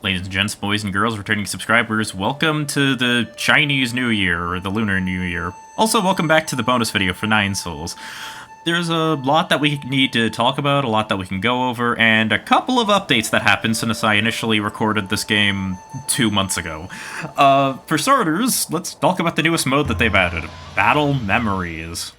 Ladies and gents, boys and girls, returning subscribers, welcome to the Chinese New Year, or the Lunar New Year. Also, welcome back to the bonus video for 9 Souls. There's a lot that we need to talk about, a lot that we can go over, and a couple of updates that happened since I initially recorded this game 2 months ago. For starters, let's talk about the newest mode that they've added, Battle Memories.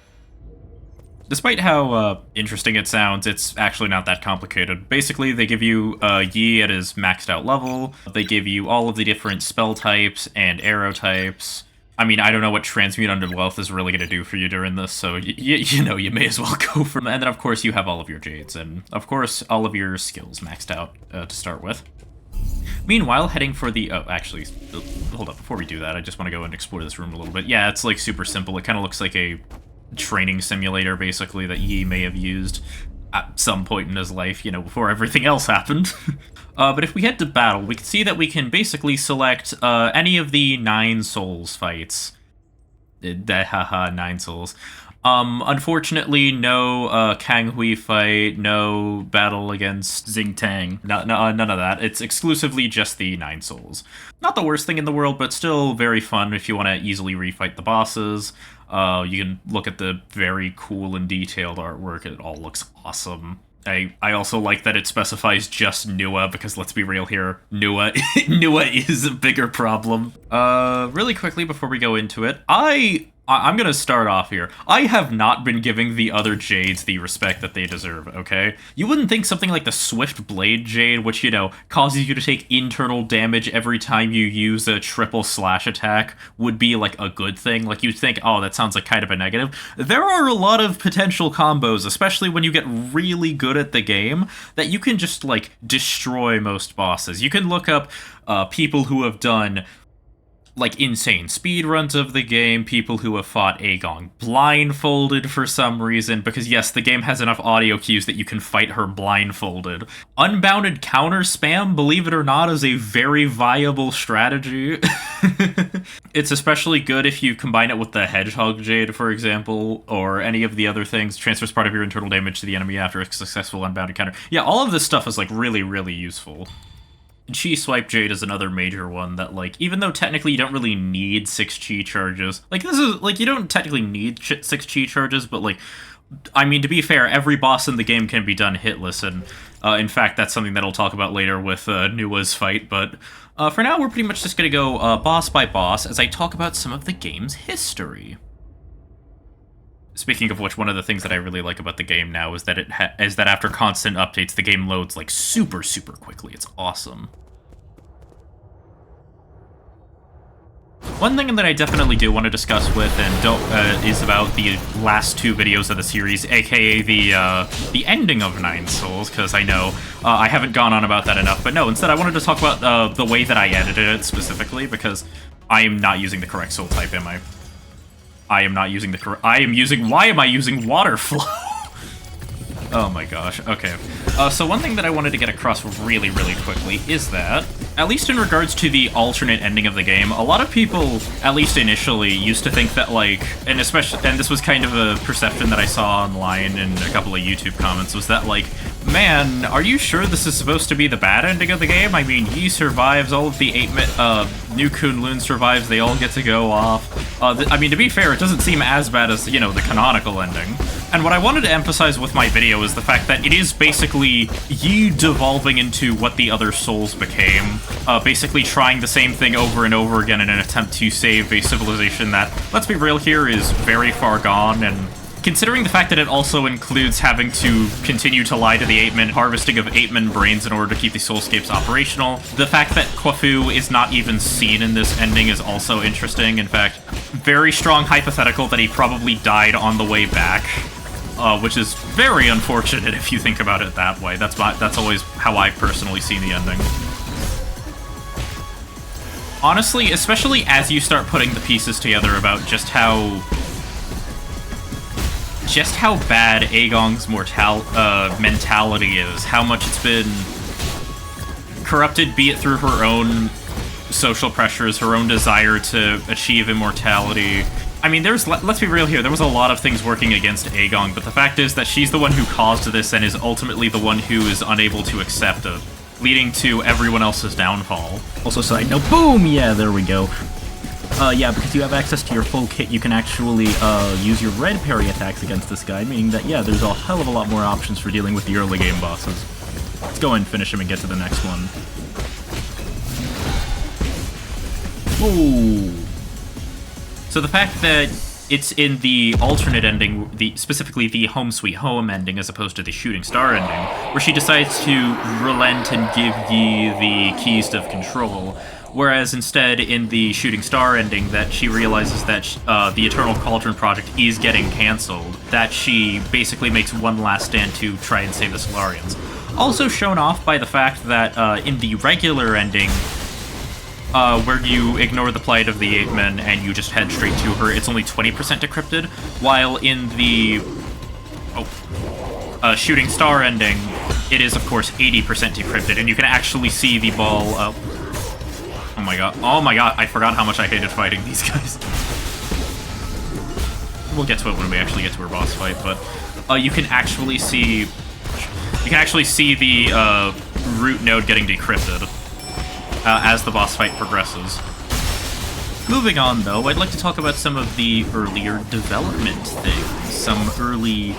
Despite how interesting it sounds, it's actually not that complicated. Basically, they give you Yi at his maxed out level, they give you all of the different spell types and arrow types. I mean, I don't know what Transmute Under Wealth is really going to do for you during this, so you know, you may as well go for it. And then, of course, you have all of your Jades, and, of course, all of your skills maxed out to start with. Meanwhile, heading for the... Oh, actually, hold up, before we do that, I just want to go and explore this room a little bit. Yeah, it's, like, super simple. It kind of looks like a training simulator, basically, that Yi may have used at some point in his life, you know, before everything else happened. But if we head to battle, we can see that we can basically select any of the 9 souls fights. Haha, 9 souls. Unfortunately, no Kang Hui fight, no battle against Xingtang, none of that. It's exclusively just the 9 souls. Not the worst thing in the world, but still very fun if you want to easily refight the bosses. You can look at the very cool and detailed artwork. It all looks awesome. I also like that it specifies just Nua, because let's be real here, Nua is a bigger problem. Really quickly before we go into it, I'm gonna start off here. I have not been giving the other Jades the respect that they deserve, okay? You wouldn't think something like the Swift Blade Jade, which, you know, causes you to take internal damage every time you use a triple slash attack, would be, like, a good thing. Like, you'd think, oh, that sounds like kind of a negative. There are a lot of potential combos, especially when you get really good at the game, that you can just, like, destroy most bosses. You can look up people who have done, like, insane speedruns of the game, people who have fought Eigong blindfolded for some reason, because yes, the game has enough audio cues that you can fight her blindfolded. Unbounded counter spam, believe it or not, is a very viable strategy. It's especially good if you combine it with the Hedgehog Jade, for example, or any of the other things. Transfers part of your internal damage to the enemy after a successful unbounded counter. Yeah, all of this stuff is, like, really, really useful. Chi Swipe Jade is another major one that, like, even though technically you don't really need 6 Chi charges, like, this is, like, you don't technically need 6 Chi charges, but, like, I mean, to be fair, every boss in the game can be done hitless, and, in fact, that's something that I'll talk about later with, Nua's fight, but, for now, we're pretty much just gonna go, boss by boss as I talk about some of the game's history. Speaking of which, one of the things that I really like about the game now is that is that after constant updates, the game loads, like, super, super quickly. It's awesome. One thing that I definitely do want to discuss with is about the last 2 videos of the series, aka the ending of 9 Souls, because I know I haven't gone on about that enough. But no, instead I wanted to talk about the way that I edited it specifically, because I am not using the correct soul type, am I? I am not using the correct... Why am I using water flow? Oh my gosh, okay. So one thing that I wanted to get across really, really quickly is that, at least in regards to the alternate ending of the game, a lot of people, at least initially, used to think that, like, and this was kind of a perception that I saw online in a couple of YouTube comments, was that, like, man, are you sure this is supposed to be the bad ending of the game? I mean, Yi survives, all of the 8-Mit, New Kunlun survives, they all get to go off. I mean, to be fair, it doesn't seem as bad as, you know, the canonical ending. And what I wanted to emphasize with my video is the fact that it is basically Yi devolving into what the other souls became, basically trying the same thing over and over again in an attempt to save a civilization that, let's be real here, is very far gone, and considering the fact that it also includes having to continue to lie to the 8-Min, harvesting of 8-Min brains in order to keep the soulscapes operational, the fact that Kwafu is not even seen in this ending is also interesting. In fact, very strong hypothetical that he probably died on the way back. Which is very unfortunate if you think about it that way. That's always how I've personally seen the ending. Honestly, especially as you start putting the pieces together about just how bad Eigong's mentality is, how much it's been corrupted, be it through her own social pressures, her own desire to achieve immortality. I mean, let's be real here, there was a lot of things working against Eigong, but the fact is that she's the one who caused this and is ultimately the one who is unable to accept leading to everyone else's downfall. Also, side note, boom! Yeah, there we go. Yeah, because you have access to your full kit, you can actually use your red parry attacks against this guy, meaning that, yeah, there's a hell of a lot more options for dealing with the early game bosses. Let's go and finish him and get to the next one. Ooh. So the fact that it's in the alternate ending, specifically the Home Sweet Home ending, as opposed to the Shooting Star ending, where she decides to relent and give Yi the keys of control, whereas instead in the Shooting Star ending that she realizes that the Eternal Cauldron project is getting cancelled, that she basically makes one last stand to try and save the Solarians. Also shown off by the fact that in the regular ending, where you ignore the plight of the 8 men and you just head straight to her, it's only 20% decrypted, while in the Shooting Star ending, it is, of course, 80% decrypted, and you can actually see the ball... oh my god, I forgot how much I hated fighting these guys. We'll get to it when we actually get to our boss fight, but you can actually see... You can actually see the root node getting decrypted as the boss fight progresses. Moving on, though, I'd like to talk about some of the earlier development things, some early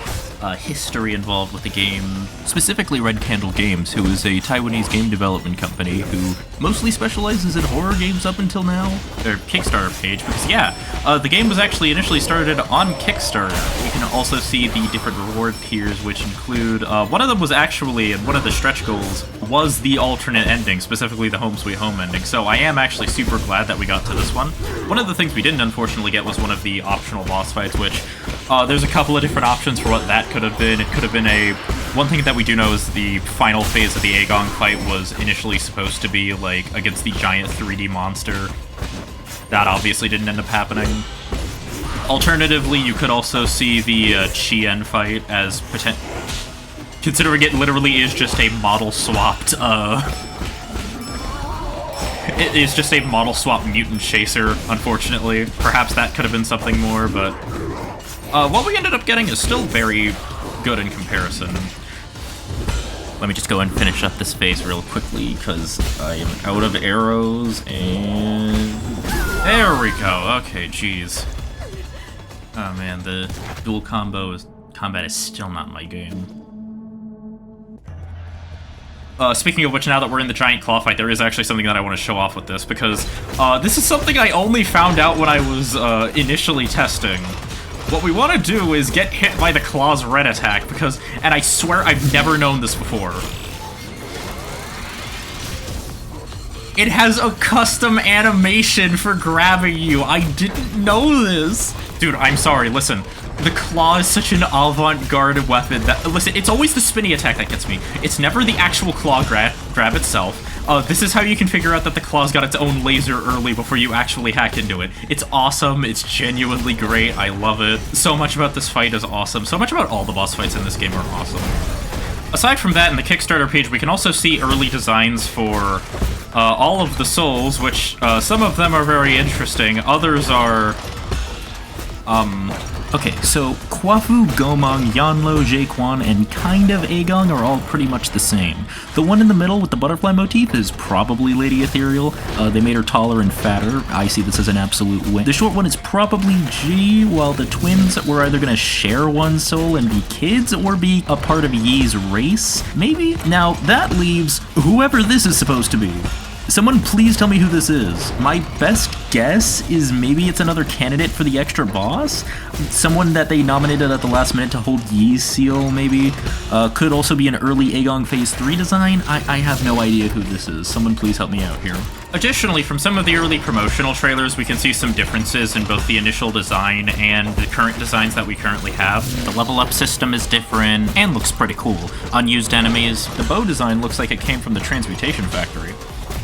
history involved with the game, specifically Red Candle Games, who is a Taiwanese game development company who mostly specializes in horror games up until now. Their Kickstarter page, because yeah, the game was actually initially started on Kickstarter. You can also see the different reward tiers, which include, one of them was actually, and one of the stretch goals was the alternate ending, specifically the Home Sweet Home ending, so I am actually super glad that we got to this one. One of the things we didn't unfortunately get was one of the optional boss fights, which there's a couple of different options for what that could have been. It could have been one thing that we do know is the final phase of the Eigong fight was initially supposed to be, like, against the giant 3D monster. That obviously didn't end up happening. Alternatively, you could also see the Chien fight as considering it literally is just a model swapped, it is just a model swap mutant chaser, unfortunately. Perhaps that could have been something more, but what we ended up getting is still very good in comparison. Let me just go and finish up this phase real quickly, because I am out of arrows, and... There we go! Okay, jeez. Oh man, the dual combat is still not my game. Speaking of which, now that we're in the giant claw fight, there is actually something that I want to show off with this, because this is something I only found out when I was initially testing. What we want to do is get hit by the claw's red attack, because, and I swear I've never known this before. It has a custom animation for grabbing you. I didn't know this. Dude, I'm sorry, listen. The claw is such an avant-garde weapon that, listen, it's always the spinny attack that gets me. It's never the actual claw grab itself. This is how you can figure out that the claw's got its own laser early before you actually hack into it. It's awesome, it's genuinely great, I love it. So much about this fight is awesome, so much about all the boss fights in this game are awesome. Aside from that, in the Kickstarter page, we can also see early designs for all of the souls, which some of them are very interesting, others are... Okay, so Kwafu, Gomang, Yanlo, Jaekwon, and kind of Eigong are all pretty much the same. The one in the middle with the butterfly motif is probably Lady Ethereal. They made her taller and fatter. I see this as an absolute win. The short one is probably G, while the twins were either going to share one soul and be kids, or be a part of Yi's race, maybe? Now, that leaves whoever this is supposed to be. Someone please tell me who this is. My best guess is maybe it's another candidate for the extra boss? Someone that they nominated at the last minute to hold Yi's seal, maybe? Could also be an early Eigong Phase 3 design? I have no idea who this is. Someone please help me out here. Additionally, from some of the early promotional trailers, we can see some differences in both the initial design and the current designs that we currently have. The level up system is different and looks pretty cool. Unused enemies. The bow design looks like it came from the Transmutation Factory.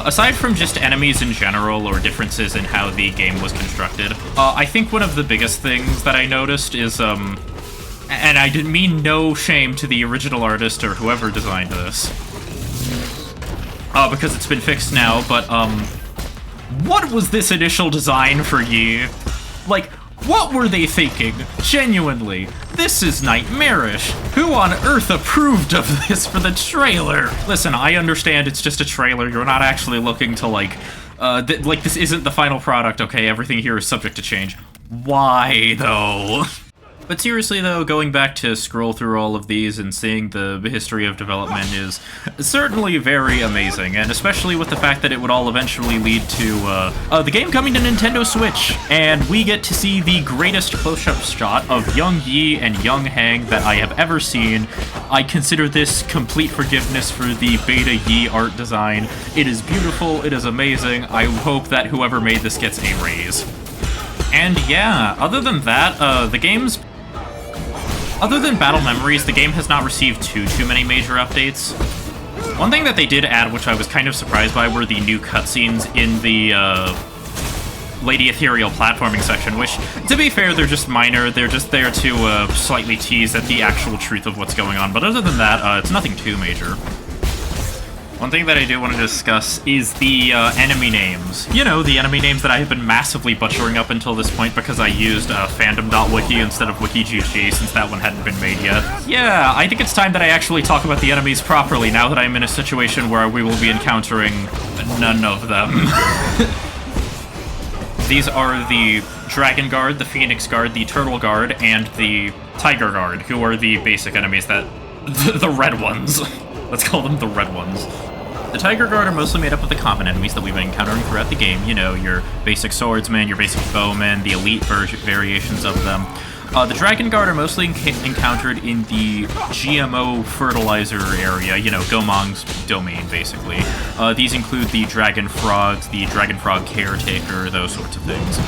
Aside from just enemies in general or differences in how the game was constructed, I think one of the biggest things that I noticed is, and I didn't mean no shame to the original artist or whoever designed this, because it's been fixed now, but, what was this initial design for Yi? Like, What were they thinking? Genuinely, this is nightmarish. Who on earth approved of this for the trailer? Listen, I understand it's just a trailer. You're not actually looking to, like, this isn't the final product, okay? Everything here is subject to change. Why, though? But seriously, though, going back to scroll through all of these and seeing the history of development is certainly very amazing, and especially with the fact that it would all eventually lead to the game coming to Nintendo Switch, and we get to see the greatest close-up shot of young Yi and young Hang that I have ever seen. I consider this complete forgiveness for the Beta Yi art design. It is beautiful, it is amazing. I hope that whoever made this gets a raise. And yeah, other than that, other than Battle Memories, the game has not received too many major updates. One thing that they did add, which I was kind of surprised by, were the new cutscenes in the Lady Ethereal platforming section, which, to be fair, they're just minor. They're just there to slightly tease at the actual truth of what's going on. But other than that, it's nothing too major. One thing that I do want to discuss is the enemy names. You know, the enemy names that I have been massively butchering up until this point because I used fandom.wiki instead of wiki.gg since that one hadn't been made yet. Yeah, I think it's time that I actually talk about the enemies properly now that I'm in a situation where we will be encountering none of them. These are the Dragon Guard, the Phoenix Guard, the Turtle Guard, and the Tiger Guard, who are the basic enemies that... the red ones. Let's call them the red ones. The Tiger Guard are mostly made up of the common enemies that we've been encountering throughout the game. You know, your basic swordsmen, your basic bowmen, the elite variations of them. The Dragon Guard are mostly encountered in the GMO fertilizer area, you know, Gomong's domain, basically. These include the Dragon Frogs, the Dragon Frog Caretaker, those sorts of things.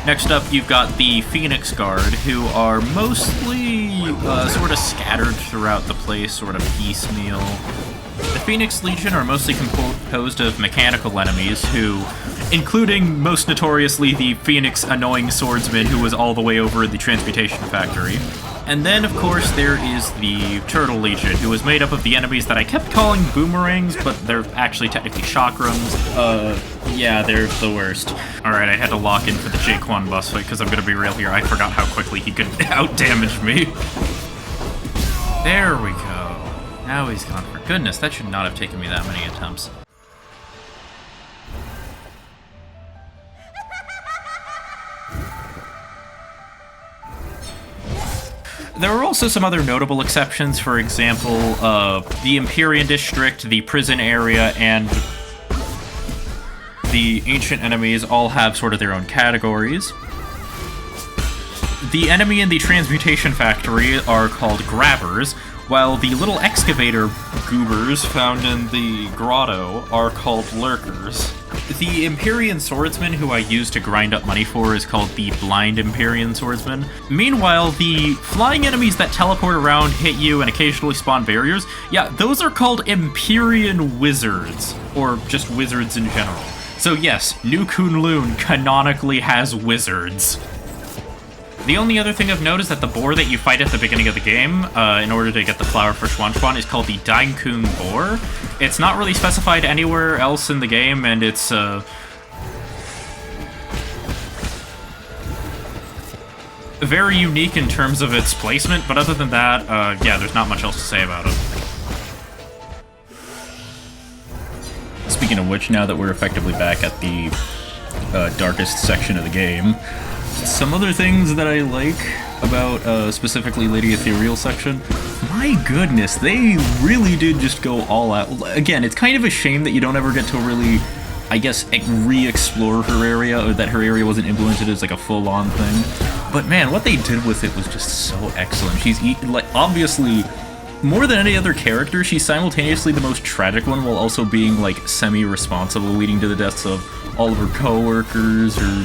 Next up, you've got the Phoenix Guard, who are mostly sort of scattered throughout the place, sort of piecemeal. The Phoenix Legion are mostly composed of mechanical enemies who, including most notoriously the Phoenix Annoying Swordsman who was all the way over in the Transmutation Factory. And then, of course, there is the Turtle Legion, who is made up of the enemies that I kept calling boomerangs, but they're actually technically chakrams. Yeah, they're the worst. Alright, I had to lock in for the Jaquan boss fight, because I'm gonna be real here, I forgot how quickly he could out-damage me. There we go. Now he's gone. For goodness, that should not have taken me that many attempts. There are also some other notable exceptions, for example, the Empyrean District, the prison area, and the ancient enemies all have sort of their own categories. The enemy in the Transmutation Factory are called Grabbers, while the little excavator goobers found in the grotto are called Lurkers. The Empyrean Swordsman, who I use to grind up money for, is called the Blind Empyrean Swordsman. Meanwhile, the flying enemies that teleport around, hit you, and occasionally spawn barriers, yeah, those are called Empyrean Wizards, or just wizards in general. So yes, New Kunlun canonically has wizards. The only other thing of note is that the boar that you fight at the beginning of the game, in order to get the flower for Schwanschwan, is called the Daikung Boar. It's not really specified anywhere else in the game, and it's, very unique in terms of its placement, but other than that, yeah, there's not much else to say about it. Speaking of which, now that we're effectively back at the darkest section of the game, some other things that I like about specifically Lady Ethereal section, my goodness, they really did just go all out. Again, it's kind of a shame that you don't ever get to really, I guess, re-explore her area, or that her area wasn't implemented as like a full-on thing. But man, what they did with it was just so excellent. She's, like, obviously, more than any other character, she's simultaneously the most tragic one while also being, like, semi-responsible, leading to the deaths of all of her co-workers, or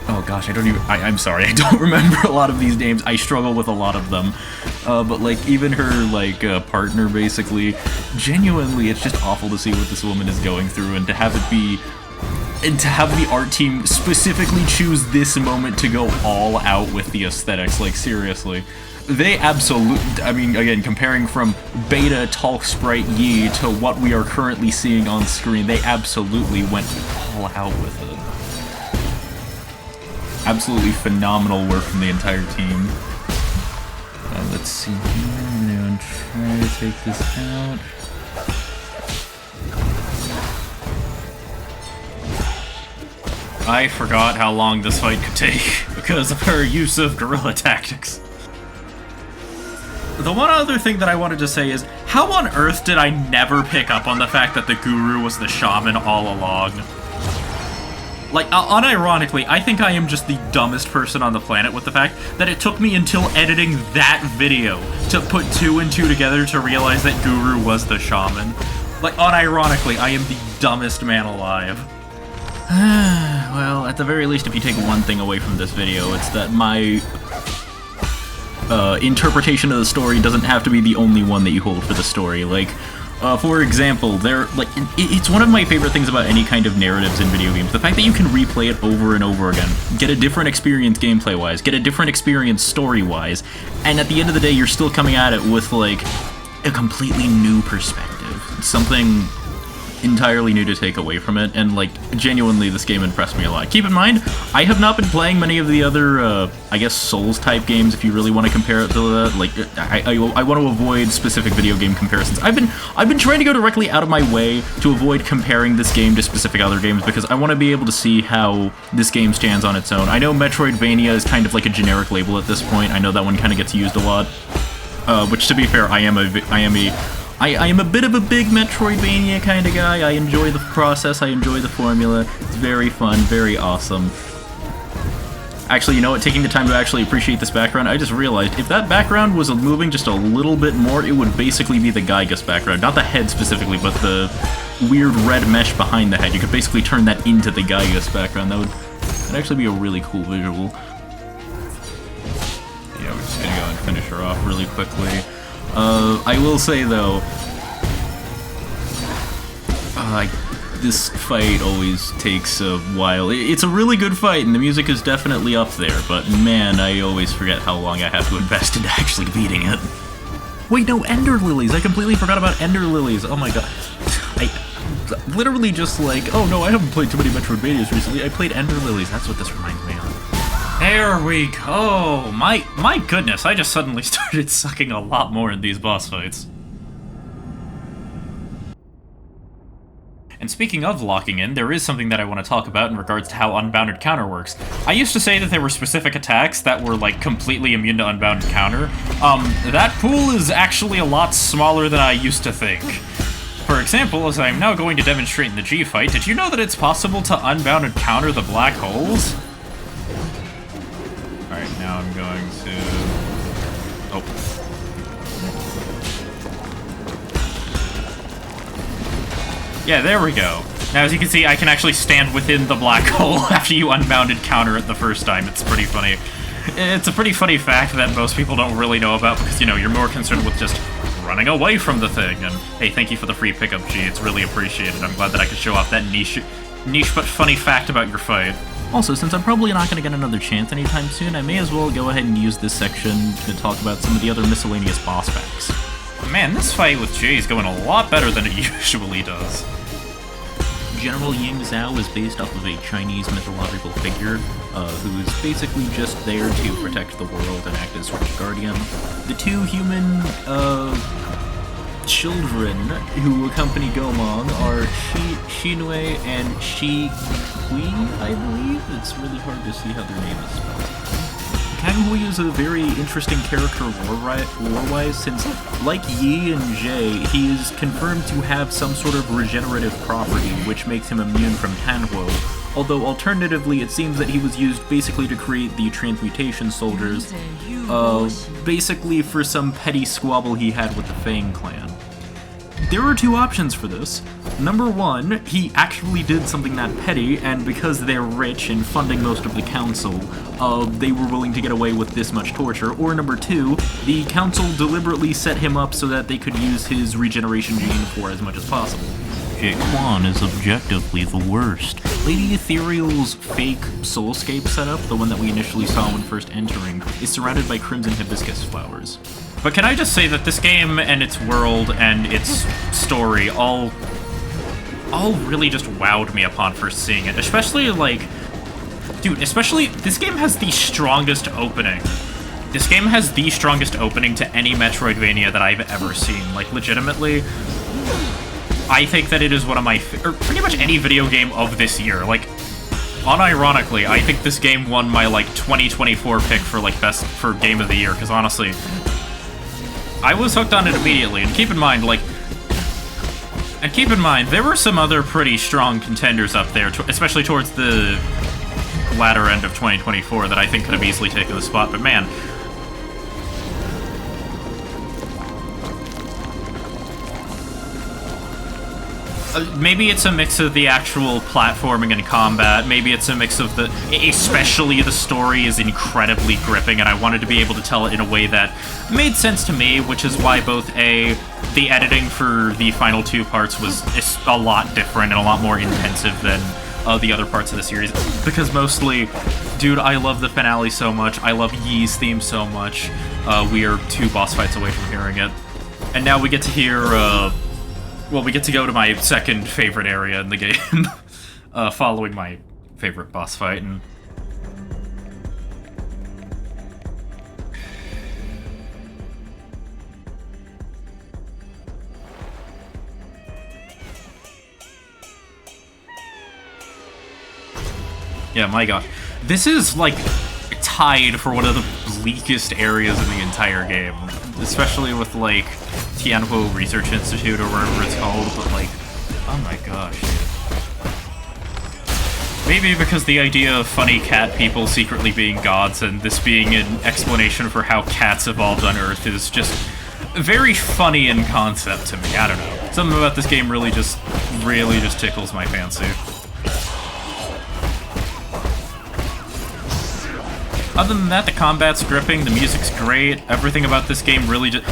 oh gosh, I'm sorry, I don't remember a lot of these names. I struggle with a lot of them. But, like, even her, like, partner, basically, genuinely, it's just awful to see what this woman is going through, and to have it be... And to have the art team specifically choose this moment to go all out with the aesthetics, like, seriously. They absolutely, I mean, again, comparing from beta Talk Sprite Yi to what we are currently seeing on screen, they absolutely went all out with it. Absolutely phenomenal work from the entire team. Let's see here. I'm going to try to take this out. I forgot how long this fight could take because of her use of guerrilla tactics. The one other thing that I wanted to say is, how on earth did I never pick up on the fact that the guru was the shaman all along? Like, unironically, I think I am just the dumbest person on the planet with the fact that it took me until editing that video to put 2 and 2 together to realize that Guru was the shaman. Like, unironically, I am the dumbest man alive. Well, at the very least, if you take one thing away from this video, it's that my interpretation of the story doesn't have to be the only one that you hold for the story. Like, for example, it's one of my favorite things about any kind of narratives in video games. The fact that you can replay it over and over again, get a different experience gameplay-wise, get a different experience story-wise, and at the end of the day, you're still coming at it with, like, a completely new perspective. Something entirely new to take away from it, and, like, genuinely, this game impressed me a lot. Keep in mind, I have not been playing many of the other, I guess, Souls-type games, if you really want to compare it to that. Like, I want to avoid specific video game comparisons. I've been trying to go directly out of my way to avoid comparing this game to specific other games, because I want to be able to see how this game stands on its own. I know Metroidvania is kind of like a generic label at this point. I know that one kind of gets used a lot. Which, to be fair, I am a bit of a big Metroidvania kind of guy. I enjoy the process, I enjoy the formula. It's very fun, very awesome. Actually, you know what? Taking the time to actually appreciate this background, I just realized if that background was moving just a little bit more, it would basically be the Gygus background. Not the head specifically, but the weird red mesh behind the head. You could basically turn that into the Gygus background. That'd actually be a really cool visual. Yeah, we're just gonna go and finish her off really quickly. I will say, though, this fight always takes a while. It's a really good fight, and the music is definitely up there, but man, I always forget how long I have to invest into actually beating it. Wait, no, Ender Lilies! I completely forgot about Ender Lilies! Oh my god. I literally just like, oh no, I haven't played too many Metroidvanias recently. I played Ender Lilies, that's what this reminds me of. There we go! My goodness, I just suddenly started sucking a lot more in these boss fights. And speaking of locking in, there is something that I want to talk about in regards to how Unbounded Counter works. I used to say that there were specific attacks that were, like, completely immune to Unbounded Counter. That pool is actually a lot smaller than I used to think. For example, as I am now going to demonstrate in the G fight, did you know that it's possible to Unbounded Counter the black holes? Alright, now I'm going to... Oh. Yeah, there we go. Now, as you can see, I can actually stand within the black hole after you Unbounded Counter it the first time. It's pretty funny. It's a pretty funny fact that most people don't really know about because, you know, you're more concerned with just running away from the thing. And, hey, thank you for the free pickup, G. It's really appreciated. I'm glad that I could show off that niche but funny fact about your fight. Also, since I'm probably not going to get another chance anytime soon, I may as well go ahead and use this section to talk about some of the other miscellaneous boss packs. Man, this fight with Jay is going a lot better than it usually does. General Ying Zhao is based off of a Chinese mythological figure who is basically just there to protect the world and act as sort of guardian. The two human children who accompany Gomong are Shinwei and Shi Hui, I believe. It's really hard to see how their name is spelled. Kang Hui is a very interesting character lore-wise, since, like Yi and Jie, he is confirmed to have some sort of regenerative property, which makes him immune from Tanhuo, although alternatively it seems that he was used basically to create the transmutation soldiers, basically for some petty squabble he had with the Fang clan. There are two options for this. Number one, he actually did something that petty, and because they're rich and funding most of the council, they were willing to get away with this much torture. Or number two, the council deliberately set him up so that they could use his regeneration gene for as much as possible. Jake Quan is objectively the worst. Lady Ethereal's fake soulscape setup, the one that we initially saw when first entering, is surrounded by crimson hibiscus flowers. But can I just say that this game and its world and its story all really just wowed me upon first seeing it. Especially, like, Dude, especially, this game has the strongest opening. This game has the strongest opening to any Metroidvania that I've ever seen. Like, legitimately, I think that it is one of my... or pretty much any video game of this year. Like, unironically, I think this game won my, like, 2024 pick for, like, best... for Game of the Year, because honestly, I was hooked on it immediately, and keep in mind, like... And keep in mind, there were some other pretty strong contenders up there, especially towards the latter end of 2024 that I think could have easily taken the spot, but man... maybe it's a mix of the actual platforming and combat, maybe it's a mix of the... especially the story is incredibly gripping, and I wanted to be able to tell it in a way that made sense to me, which is why both the editing for the final two parts was a lot different and a lot more intensive than the other parts of the series, because mostly, dude, I love the finale so much, I love Yi's theme so much, we are 2 boss fights away from hearing it, and now we get to hear, well, we get to go to my second favorite area in the game, following my favorite boss fight, and... yeah, my gosh. This is, like, tied for one of the bleakest areas in the entire game. Especially with, like, Tianhuo Research Institute or whatever it's called, but, like, oh my gosh, dude. Maybe because the idea of funny cat people secretly being gods and this being an explanation for how cats evolved on Earth is just very funny in concept to me. I don't know. Something about this game really just tickles my fancy. Other than that, the combat's gripping, the music's great, everything about this game really just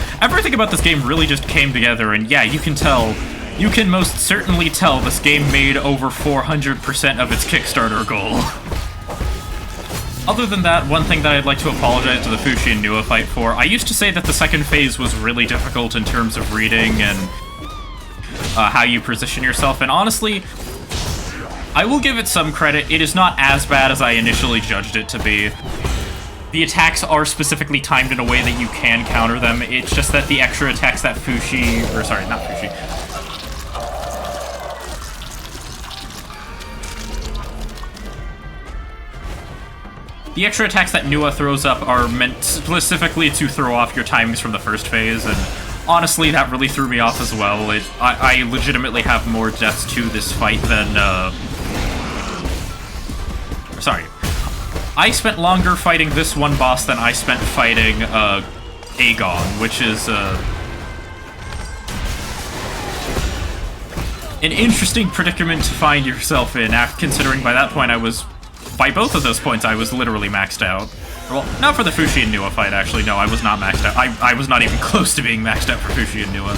came together, and yeah, you can most certainly tell this game made over 400% of its Kickstarter goal. Other than that, one thing that I'd like to apologize to the Fushi and Nua fight for, I used to say that the second phase was really difficult in terms of reading and how you position yourself, and honestly, I will give it some credit, it is not as bad as I initially judged it to be. The attacks are specifically timed in a way that you can counter them, it's just that the extra attacks that Fushi... or sorry, not Fushi. The extra attacks that Nua throws up are meant specifically to throw off your timings from the first phase, and honestly, that really threw me off as well. I legitimately have more deaths to this fight than, sorry. I spent longer fighting this one boss than I spent fighting, Eigong, which is, an interesting predicament to find yourself in, considering by that point by both of those points I was literally maxed out. Well, not for the Fushi and Nua fight, actually, no, I was not maxed out. I was not even close to being maxed out for Fushi and Nua.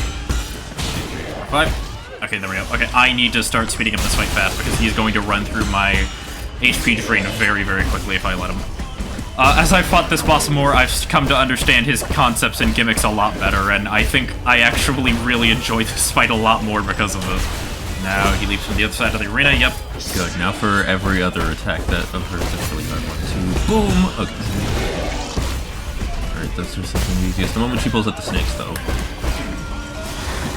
5. Okay, there we go. Okay, I need to start speeding up this fight fast, because he's going to run through my HP drain very, very quickly if I let him. As I've fought this boss more, I've come to understand his concepts and gimmicks a lot better, and I think I actually really enjoy this fight a lot more because of this. Now he leaps from the other side of the arena, yep. Good, now for every other attack that of hers that's really hard. 1, 2, boom! Okay. Alright, those are something easiest. The moment she pulls out the snakes, though.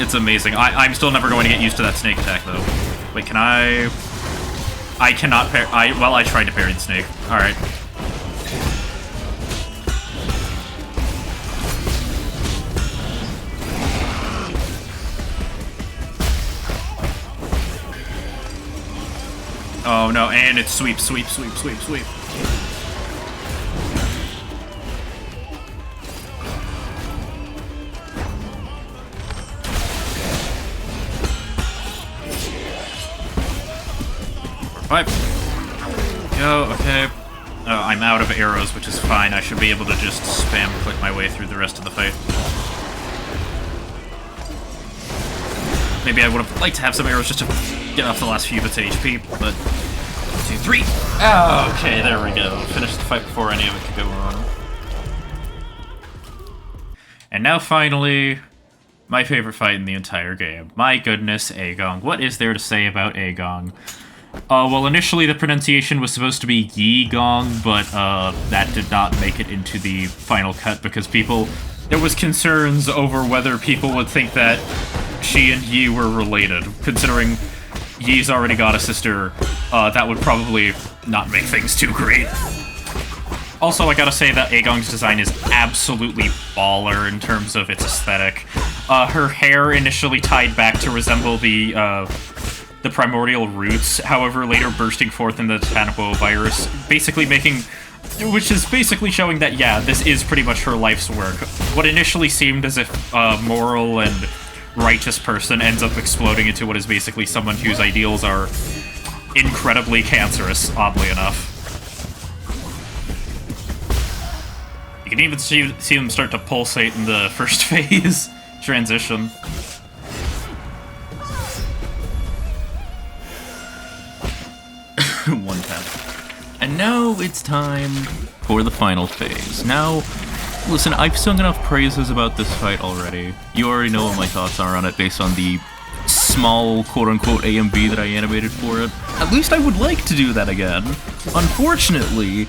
It's amazing. I'm still never going to get used to that snake attack, though. Wait, can I... I cannot parry... well, I tried to parry the snake. Alright. Oh no, and it's sweep, sweep, sweep, sweep, sweep. Five. Go, okay. I'm out of arrows, which is fine. I should be able to just spam click my way through the rest of the fight. Maybe I would have liked to have some arrows just to get off the last few bits of HP, but... 1, 2, 3! Oh, okay, there we go. Finished the fight before any of it could go wrong. And now finally, my favorite fight in the entire game. My goodness, Eigong. What is there to say about Eigong? Well, initially the pronunciation was supposed to be Eigong, but that did not make it into the final cut because there was concerns over whether people would think that she and Yi were related. Considering Yi's already got a sister, that would probably not make things too great. Also, I gotta say that Eigong's design is absolutely baller in terms of its aesthetic. Her hair initially tied back to resemble the primordial roots, however, later bursting forth in the Tanapo virus, which is basically showing that, yeah, this is pretty much her life's work. What initially seemed as if a moral and righteous person ends up exploding into what is basically someone whose ideals are incredibly cancerous, oddly enough. You can even see them start to pulsate in the first phase transition. One tap. And now it's time for the final phase. Now, listen, I've sung enough praises about this fight already. You already know what my thoughts are on it based on the small quote-unquote AMV that I animated for it. At least I would like to do that again. Unfortunately,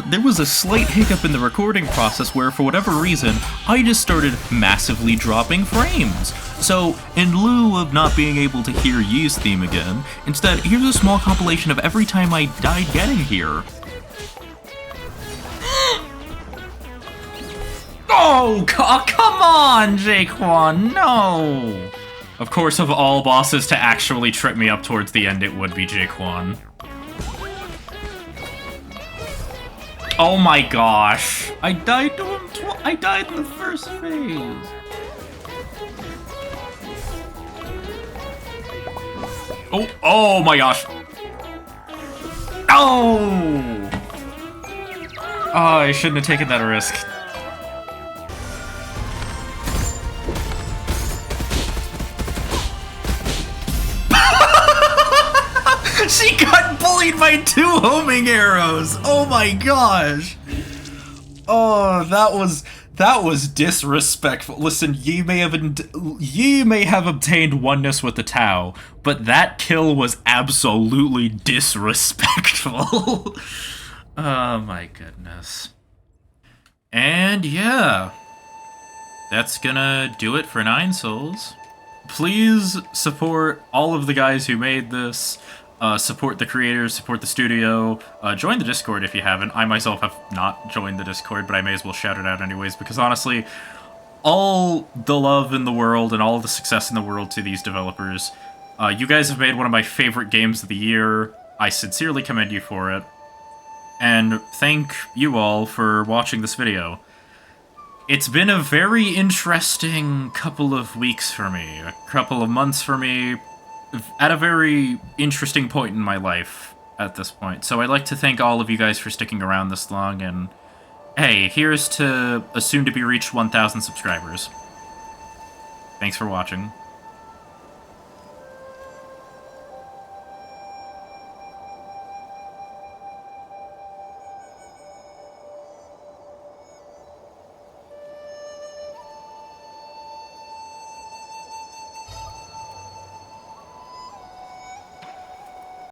there was a slight hiccup in the recording process where, for whatever reason, I just started massively dropping frames. So, in lieu of not being able to hear Yi's theme again, instead, here's a small compilation of every time I died getting here. Oh, come on, Jaquan, no! Of course, of all bosses to actually trip me up towards the end, it would be Jaquan. Oh my gosh. I died to him I died in the first phase. Oh my gosh. Oh! Oh, I shouldn't have taken that risk. She got bullied by 2 homing arrows! Oh my gosh! Oh, that was disrespectful. Listen, Yi may have obtained oneness with the Tao, but that kill was absolutely disrespectful. Oh my goodness. And yeah, that's gonna do it for 9 Souls. Please support all of the guys who made this. Support the creators, support the studio, join the Discord if you haven't. I myself have not joined the Discord, but I may as well shout it out anyways, because honestly, all the love in the world and all the success in the world to these developers. You guys have made one of my favorite games of the year. I sincerely commend you for it. And thank you all for watching this video. It's been a very interesting couple of weeks for me, a couple of months for me, at a very interesting point in my life at this point. So I'd like to thank all of you guys for sticking around this long, and hey, here's to a soon-to-be-reached 1,000 subscribers. Thanks for watching.